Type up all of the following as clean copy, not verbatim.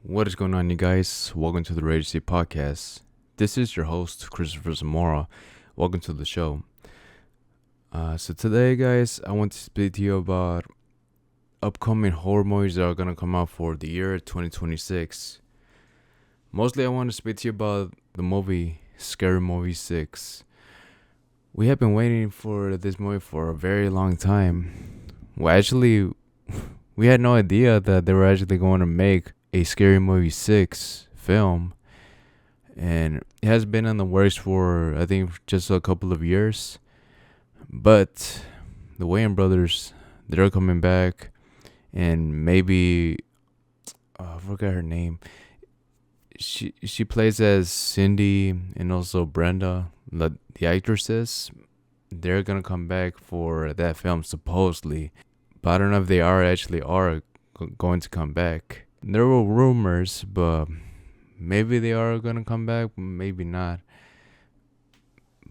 What is going on, you guys? Welcome to the Rage C podcast. This is your host, Cristopher Zamora. Welcome to the show. So today, guys, I want to speak to you about upcoming horror movies that are going to come out for the year 2026. Mostly, I want to speak to you about the movie Scary Movie 6. We have been waiting for this movie for a very long time. We had no idea that they were actually going to make a Scary Movie 6 film. And it has been in the works for, I think, just a couple of years. But the Wayans brothers, they're coming back. And maybe, I forgot her name. She plays as Cindy and also Brenda, the actresses. They're going to come back for that film, supposedly. But I don't know if they are going to come back. There were rumors, but maybe they are gonna come back, maybe not.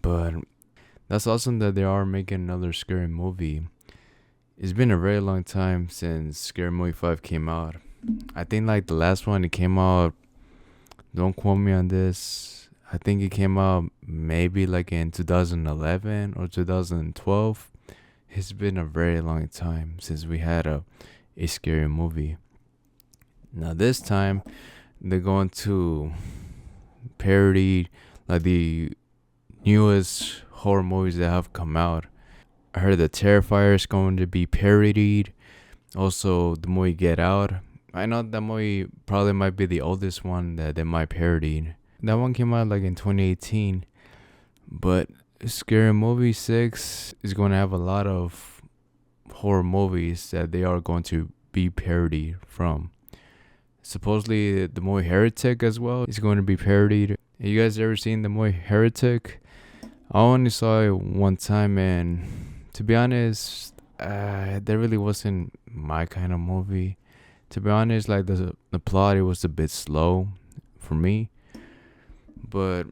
But that's awesome that they are making another scary movie. It's been a very long time since Scary Movie 5 came out. I think like the last one, it came out, don't quote me on this, I think it came out maybe like in 2011 or 2012. It's been a very long time since we had a scary movie. Now this time, they're going to parody like the newest horror movies that have come out. I heard the Terrifier is going to be parodied. Also, the movie Get Out. I know that movie probably might be the oldest one that they might parody. That one came out like in 2018. But Scary Movie 6 is going to have a lot of horror movies that they are going to be parodied from. Supposedly, the movie Heretic as well is going to be parodied. Have you guys ever seen the movie Heretic? I only saw it one time, and to be honest, that really wasn't my kind of movie. To be honest, like the plot, it was a bit slow for me. But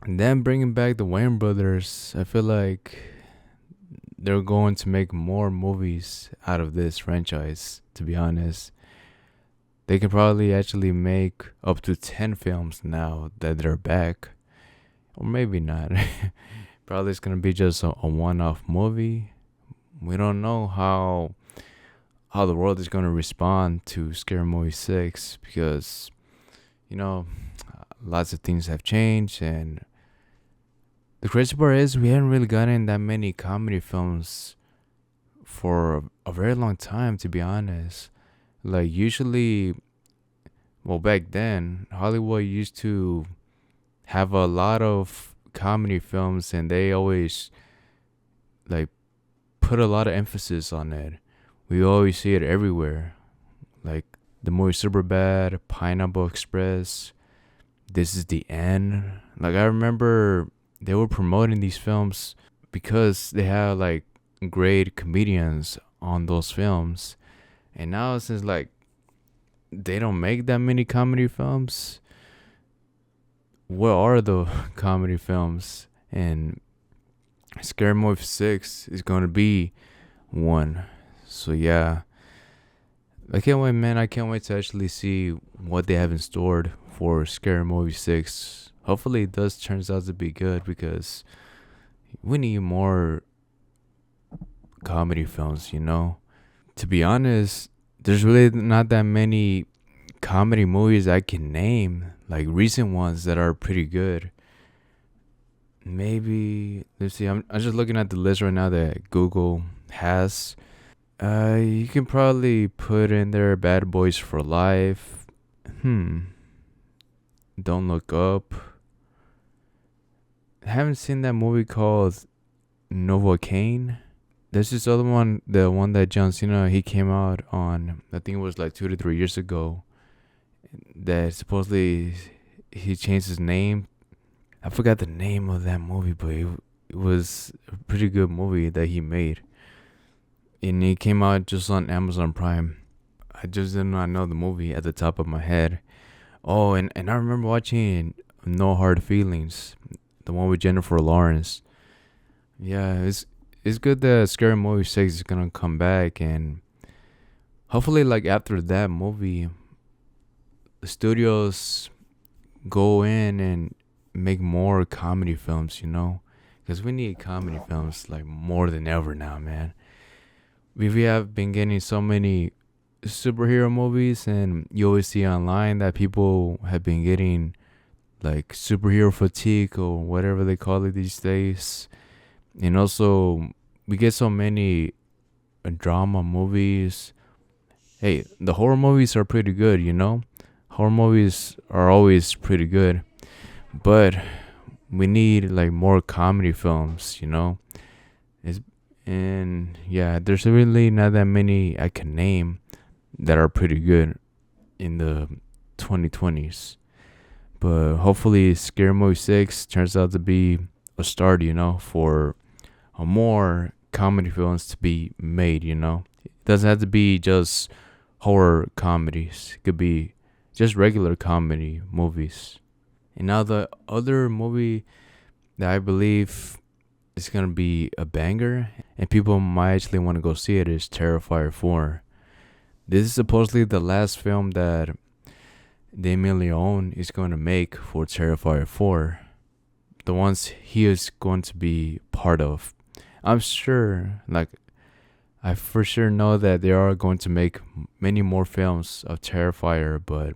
then bringing back the Wayans brothers, I feel like they're going to make more movies out of this franchise, to be honest. They can probably actually make up to 10 films now that they're back. Or maybe not. Probably it's going to be just a one-off movie. We don't know how the world is going to respond to Scary Movie 6 because, lots of things have changed. And the crazy part is we haven't really gotten that many comedy films for a very long time, to be honest. Like usually, back then, Hollywood used to have a lot of comedy films and they always like put a lot of emphasis on it. We always see it everywhere. Like the movie Superbad, Pineapple Express, This Is the End. Like I remember they were promoting these films because they had like great comedians on those films. And now since like they don't make that many comedy films, what are the comedy films? And Scary Movie 6 is going to be one. So yeah, I can't wait, man. I can't wait to actually see what they have in store for Scary Movie 6. Hopefully it does turns out to be good because we need more comedy films, To be honest, there's really not that many comedy movies I can name, like recent ones that are pretty good. Maybe, let's see, I'm just looking at the list right now that Google has. You can probably put in there Bad Boys for Life. Don't Look Up. I haven't seen that movie called Novocaine. There's this other one, the one that John Cena, he came out on, I think it was like 2 to 3 years ago, that supposedly he changed his name. I forgot the name of that movie, but it was a pretty good movie that he made. And it came out just on Amazon Prime. I just did not know the movie at the top of my head. Oh, and I remember watching No Hard Feelings, the one with Jennifer Lawrence. Yeah, it's good that Scary Movie 6 is gonna come back, and hopefully like after that movie studios go in and make more comedy films, because we need comedy films like more than ever now, man. We have been getting so many superhero movies, and you always see online that people have been getting like superhero fatigue or whatever they call it these days. And also, we get so many drama movies. Hey, the horror movies are pretty good, Horror movies are always pretty good, but we need like more comedy films, It's, and yeah, there's really not that many I can name that are pretty good in the 2020s. But hopefully, Scary Movie 6 turns out to be a start, for more comedy films to be made, It doesn't have to be just horror comedies, it could be just regular comedy movies. And now, the other movie that I believe is going to be a banger and people might actually want to go see it is Terrifier 4. This is supposedly the last film that Damien Leone is going to make for Terrifier 4. The ones he is going to be part of. I'm sure, I for sure know that they are going to make many more films of Terrifier, but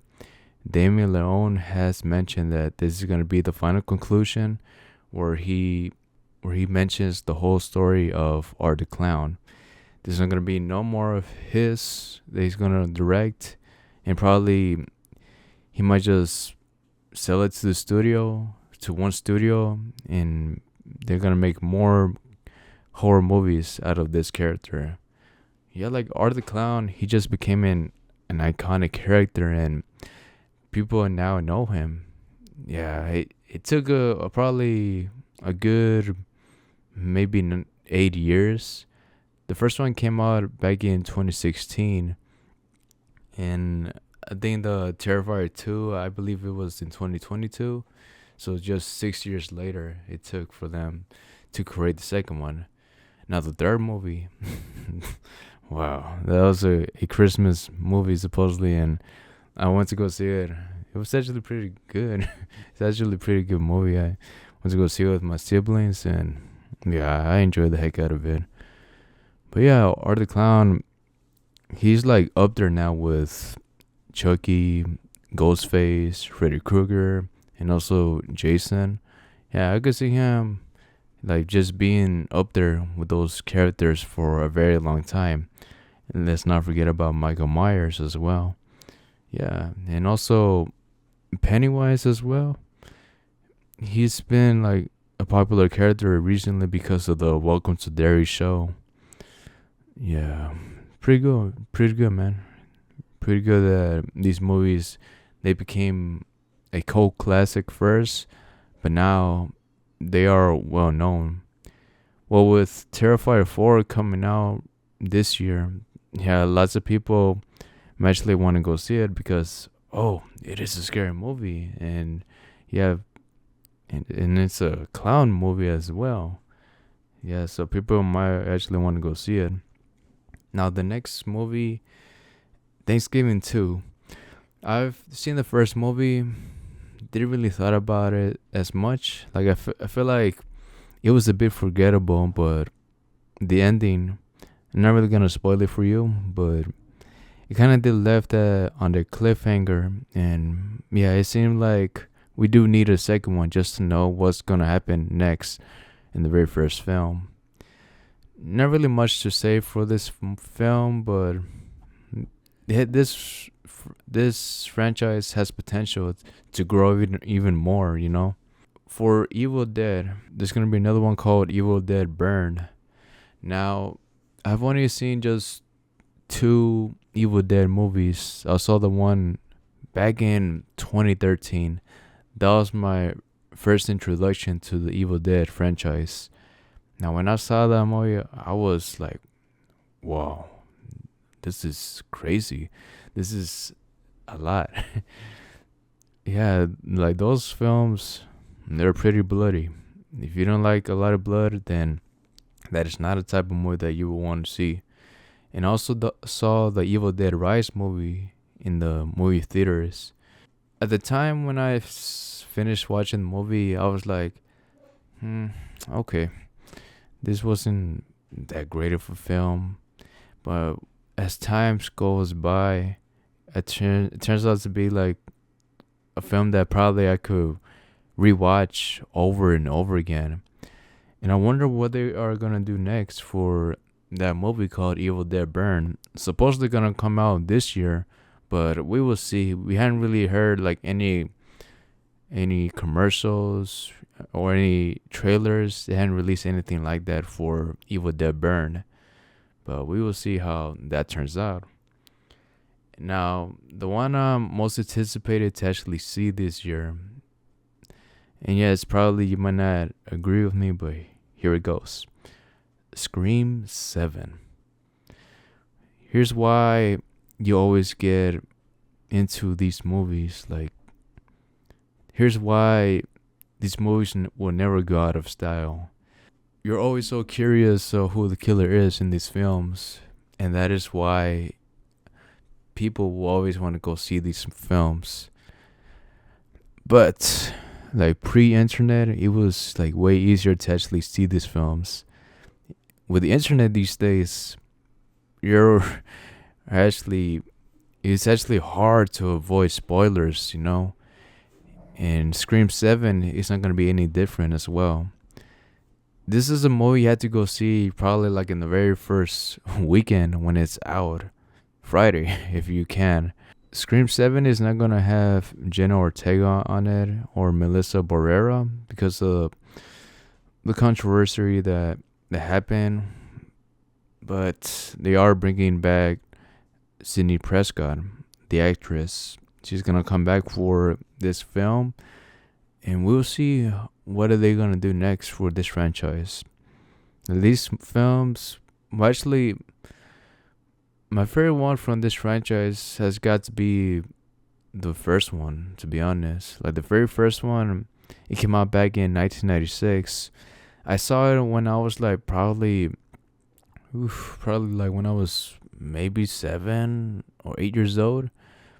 Damien Leone has mentioned that this is going to be the final conclusion where he mentions the whole story of Art the Clown. There's not going to be no more of his that he's going to direct, and probably he might just sell it to the studio, to one studio, and they're going to make more horror movies out of this character. Yeah, like Art the Clown, he just became an iconic character, and people now know him. Yeah, it took probably a good maybe 8 years. The first one came out back in 2016, and I think the Terrifier 2, I believe it was in 2022. So just 6 years later, it took for them to create the second one. Now the third movie, wow, that was a Christmas movie supposedly, and I went to go see it. It was actually pretty good. It's actually a pretty good movie. I went to go see it with my siblings, and yeah, I enjoyed the heck out of it. But yeah, Art the Clown, he's like up there now with Chucky, Ghostface, Freddy Krueger, and also Jason. Yeah, I could see him like just being up there with those characters for a very long time. And let's not forget about Michael Myers as well. Yeah, and also Pennywise as well. He's been like a popular character recently because of the Welcome to Derry show. Yeah, pretty good, man. Pretty good that these movies, they became a cult classic first, but now they are well known. Well, with Terrifier 4 coming out this year, yeah, lots of people actually want to go see it because, oh, it is a scary movie, and yeah, and it's a clown movie as well. Yeah, so people might actually want to go see it. Now, the next movie, Thanksgiving 2. I've seen the first movie, didn't really thought about it as much. Like, I feel like it was a bit forgettable, but the ending, I'm not really going to spoil it for you, but it kind of did left on the cliffhanger. And yeah, it seemed like we do need a second one just to know what's going to happen next in the very first film. Not really much to say for this film, but this franchise has potential to grow even more, For Evil Dead, there's going to be another one called Evil Dead Burn. Now, I've only seen just 2 Evil Dead movies. I saw the one back in 2013. That was my first introduction to the Evil Dead franchise. Now, when I saw that movie, I was like, wow, this is crazy. This is a lot. Yeah, like those films, they're pretty bloody. If you don't like a lot of blood, then that is not a type of movie that you will want to see. And also saw the Evil Dead Rise movie in the movie theaters. At the time when finished watching the movie, I was like, okay, this wasn't that great of a film. But as time goes by, it turns out to be like a film that probably I could rewatch over and over again. And I wonder what they are gonna do next for that movie called Evil Dead Burn. Supposedly gonna come out this year, but we will see. We hadn't really heard like any commercials or any trailers. They hadn't released anything like that for Evil Dead Burn. But we will see how that turns out. Now, the one I'm most anticipated to actually see this year, and yes, probably you might not agree with me, but here it goes. Scream 7. Here's why you always get into these movies. Like, here's why these movies will never go out of style. You're always so curious of who the killer is in these films, and that is why people will always want to go see these films. But like pre-internet, it was like way easier to actually see these films. With the internet these days, you're actually it's actually hard to avoid spoilers, And Scream 7 is not going to be any different as well. This is a movie you had to go see probably like in the very first weekend when it's out. Friday, if you can. Scream 7 is not going to have Jenna Ortega on it or Melissa Barrera because of the controversy that happened. But they are bringing back Sidney Prescott, the actress. She's going to come back for this film. And we'll see what are they going to do next for this franchise. These films, well, actually, my favorite one from this franchise has got to be the first one, to be honest. Like the very first one, it came out back in 1996. I saw it when I was like probably like when I was maybe 7 or 8 years old.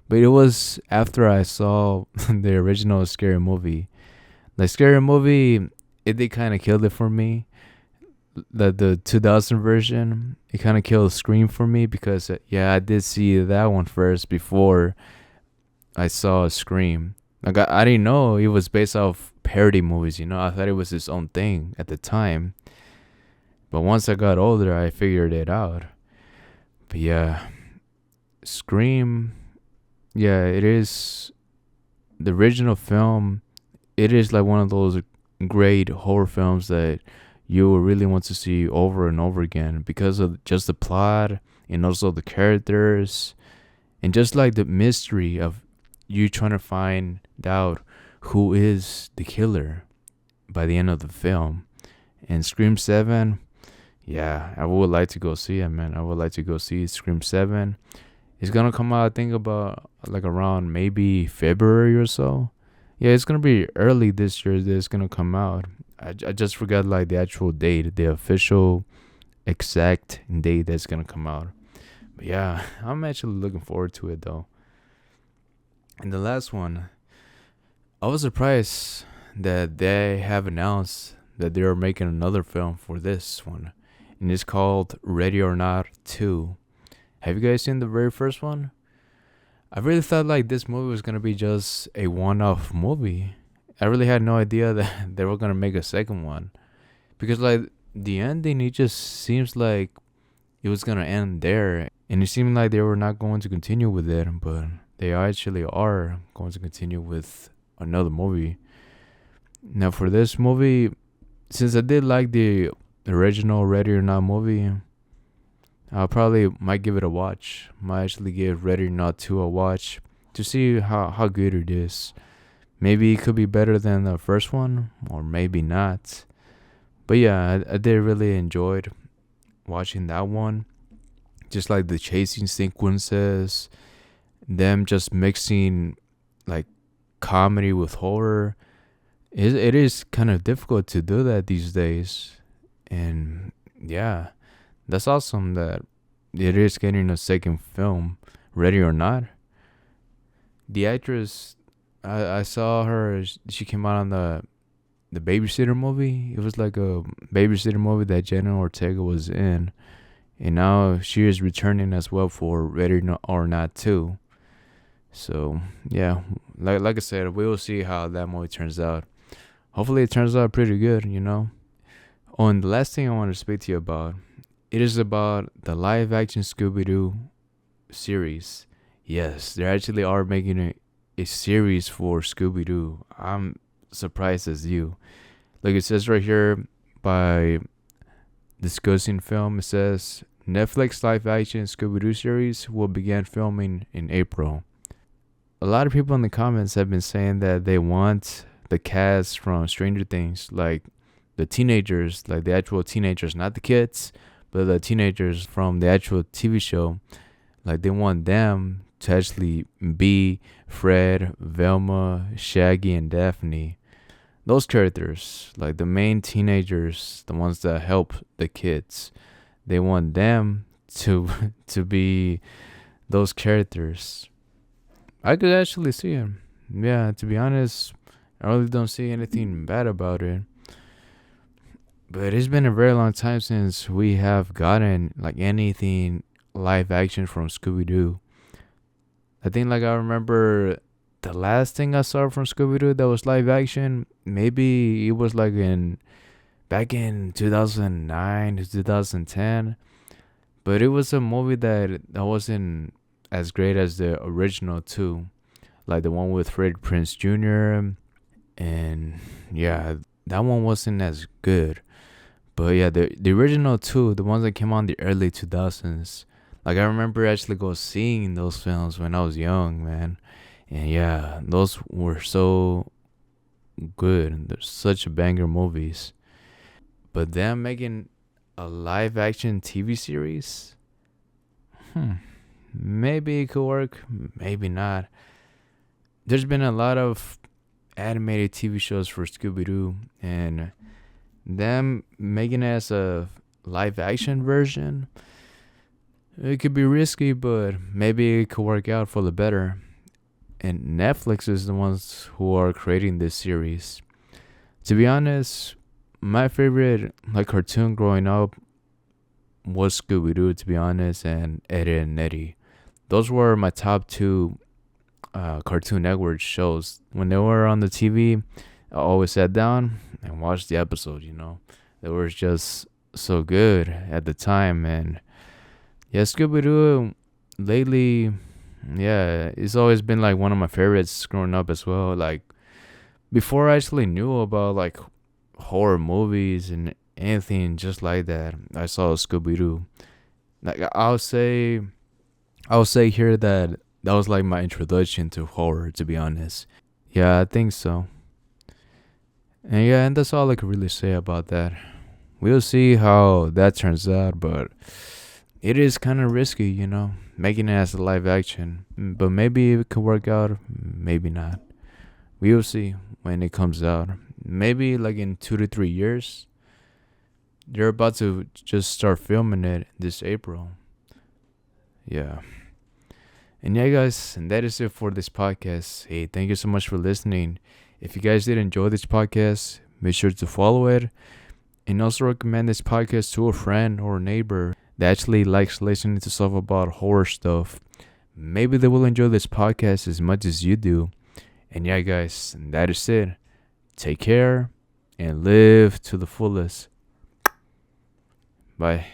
But it was after I saw the original Scary Movie. Like Scary Movie, it did kind of kill it for me. The 2000 version, it kind of killed Scream for me because I did see that one first before I saw Scream. Like I didn't know it was based off parody movies. I thought it was its own thing at the time. But once I got older, I figured it out. But yeah, Scream, yeah, it is the original film. It is like one of those great horror films that you will really want to see over and over again because of just the plot and also the characters and just like the mystery of you trying to find out who is the killer by the end of the film. And Scream 7, yeah, I would like to go see it, man. I would like to go see Scream 7. It's gonna come out, I think, about like around maybe February or so. Yeah, it's gonna be early this year that it's gonna come out. I just forgot like the actual date, the official exact date that's gonna come out. But yeah, I'm actually looking forward to it though. And the last one, I was surprised that they have announced that they are making another film for this one. And it's called Ready or Not 2. Have you guys seen the very first one? I really thought like this movie was gonna be just a one-off movie. I really had no idea that they were gonna make a second one, because like the ending, it just seems like it was gonna end there, and it seemed like they were not going to continue with it, but they actually are going to continue with another movie. Now for this movie, since I did like the original Ready or Not movie, I probably might give it a watch. Might actually give Ready or Not 2 a watch to see how good it is. Maybe it could be better than the first one, or maybe not. But yeah, I did really enjoyed watching that one. Just like the chasing sequences, them just mixing like comedy with horror. It is kind of difficult to do that these days. And yeah, that's awesome that it is getting a second film, Ready or Not. The actress I saw her. She came out on the babysitter movie. It was like a babysitter movie that Jenna Ortega was in, and now she is returning as well for or Not too. So yeah, like I said, we will see how that movie turns out. Hopefully, it turns out pretty good. Oh, and the last thing I want to speak to you about, it is about the live action Scooby Doo series. Yes, they actually are making a series for Scooby Doo. I'm surprised as you. Like it says right here by discussing film, it says Netflix live action Scooby Doo series will begin filming in April. A lot of people in the comments have been saying that they want the cast from Stranger Things, like the teenagers, like the actual teenagers, not the kids, but the teenagers from the actual TV show. Like they want them to actually be Fred, Velma, Shaggy, and Daphne. Those characters, like the main teenagers, the ones that help the kids, they want them to to be those characters. I could actually see him. Yeah, to be honest, I really don't see anything bad about it. But it's been a very long time since we have gotten like anything live action from Scooby Doo. I think like I remember the last thing I saw from Scooby Doo that was live action. Maybe it was like in back in 2009 to 2010. But it was a movie that wasn't as great as the original too, like the one with Fred Prince Jr. And yeah, that one wasn't as good. But yeah, the original two, the ones that came on the early 2000s. Like I remember actually go seeing those films when I was young, man. And yeah, those were so good. They're such banger movies. But them making a live action TV series, maybe it could work, maybe not. There's been a lot of animated TV shows for Scooby Doo, and them making it as a live action version, it could be risky, but maybe it could work out for the better. And Netflix is the ones who are creating this series. To be honest, my favorite like cartoon growing up was Scooby Doo, to be honest, and Ed, and Eddie. Those were my top two Cartoon Network shows. When they were on the TV, I always sat down and watched the episode. They were just so good at the time. And yeah, Scooby Doo lately, yeah, it's always been like one of my favorites growing up as well. Like before I actually knew about like horror movies and anything just like that, I saw Scooby Doo. Like I'll say here that that was like my introduction to horror, to be honest. Yeah, I think so. And yeah, and that's all I could really say about that. We'll see how that turns out, but it is kind of risky, making it as a live action. But maybe it could work out, maybe not. We will see when it comes out. Maybe like in 2 to 3 years. They're about to just start filming it this April. Yeah. And yeah, guys, and that is it for this podcast. Hey, thank you so much for listening. If you guys did enjoy this podcast, make sure to follow it. And also recommend this podcast to a friend or a neighbor that actually likes listening to stuff about horror stuff. Maybe they will enjoy this podcast as much as you do. And yeah, guys, and that is it. Take care and live to the fullest. Bye.